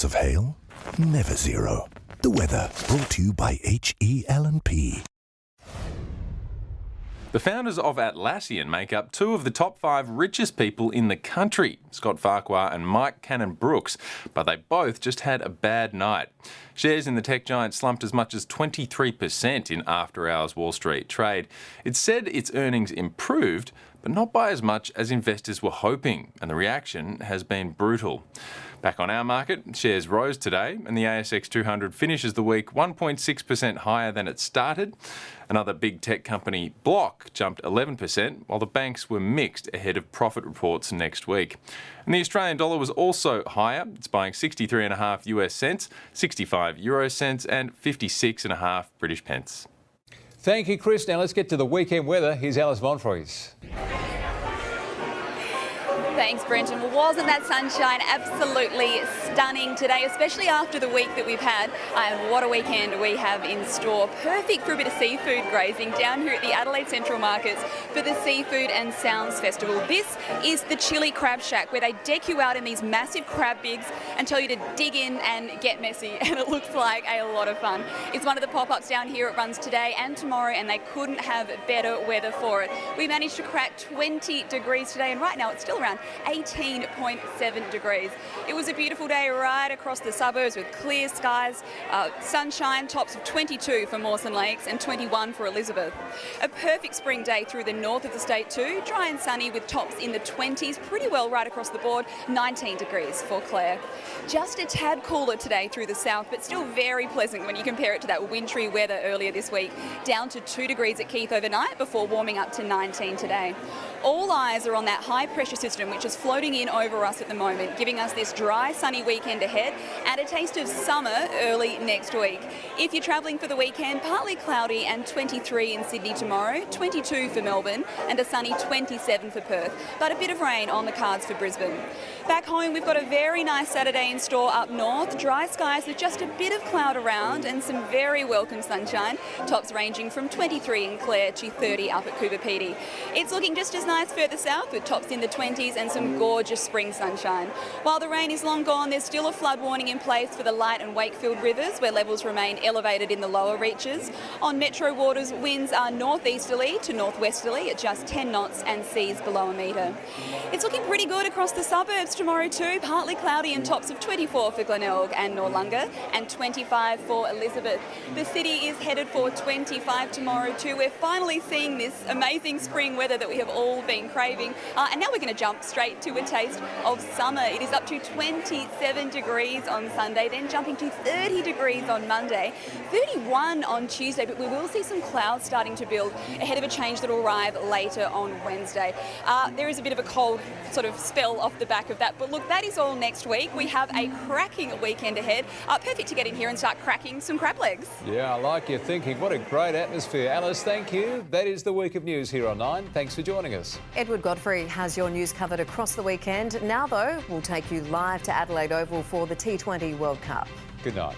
chance of hail? Never zero. The weather brought to you by HEL&P. The founders of Atlassian make up two of the top 5 richest people in the country, Scott Farquhar and Mike Cannon-Brookes, but they both just had a bad night. Shares in the tech giant slumped as much as 23% in after-hours Wall Street trade. It said its earnings improved, but not by as much as investors were hoping, and the reaction has been brutal. Back on our market, shares rose today, and the ASX 200 finishes the week 1.6% higher than it started. Another big tech company, Block, jumped 11%, while the banks were mixed ahead of profit reports next week. And the Australian dollar was also higher. It's buying 63.5 US cents, 65 euro cents, and 56.5 British pence. Thank you, Chris. Now let's get to the weekend weather. Here's Alice Monfries. Thanks, Brenton. Well, wasn't that sunshine absolutely stunning today, especially after the week that we've had? And what a weekend we have in store. Perfect for a bit of seafood grazing down here at the Adelaide Central Markets for the Seafood and Sounds Festival. This is the Chili Crab Shack, where they deck you out in these massive crab bigs and tell you to dig in and get messy, and it looks like a lot of fun. It's one of the pop-ups down here. It runs today and tomorrow, and they couldn't have better weather for it. We managed to crack 20 degrees today, and right now it's still around 18.7 degrees. It was a beautiful day right across the suburbs with clear skies, sunshine, tops of 22 for Mawson Lakes and 21 for Elizabeth. A perfect spring day through the north of the state too, dry and sunny with tops in the 20s, pretty well right across the board, 19 degrees for Clare. Just a tad cooler today through the south, but still very pleasant when you compare it to that wintry weather earlier this week, down to 2 degrees at Keith overnight before warming up to 19 today. All eyes are on that high pressure system which is floating in over us at the moment, giving us this dry, sunny weekend ahead and a taste of summer early next week. If you're travelling for the weekend, partly cloudy and 23 in Sydney tomorrow, 22 for Melbourne and a sunny 27 for Perth, but a bit of rain on the cards for Brisbane. Back home, we've got a very nice Saturday in store up north. Dry skies with just a bit of cloud around and some very welcome sunshine. Tops ranging from 23 in Clare to 30 up at Coober Pedy. It's looking just as nice further south with tops in the 20s and some gorgeous spring sunshine. While the rain is long gone, there's still a flood warning in place for the Light and Wakefield rivers, where levels remain elevated in the lower reaches. On metro waters, winds are northeasterly to northwesterly at just 10 knots and seas below a metre. It's looking pretty good across the suburbs tomorrow too, partly cloudy and tops of 24 for Glenelg and Noarlunga and 25 for Elizabeth. The city is headed for 25 tomorrow too. We're finally seeing this amazing spring weather that we have all been craving, and now we're going to jump straight to a taste of summer. It is up to 27 degrees on Sunday, then jumping to 30 degrees on Monday, 31 on Tuesday, but we will see some clouds starting to build ahead of a change that will arrive later on Wednesday. There is a bit of a cold sort of spell off the back of that, but look, that is all next week. We have a cracking weekend ahead. Perfect to get in here and start cracking some crab legs. Yeah, I like your thinking. What a great atmosphere. Alice, thank you. That is the week of news here on 9. Thanks for joining us. Edward Godfrey has your news covered across the weekend. Now, though, we'll take you live to Adelaide Oval for the T20 World Cup. Good night.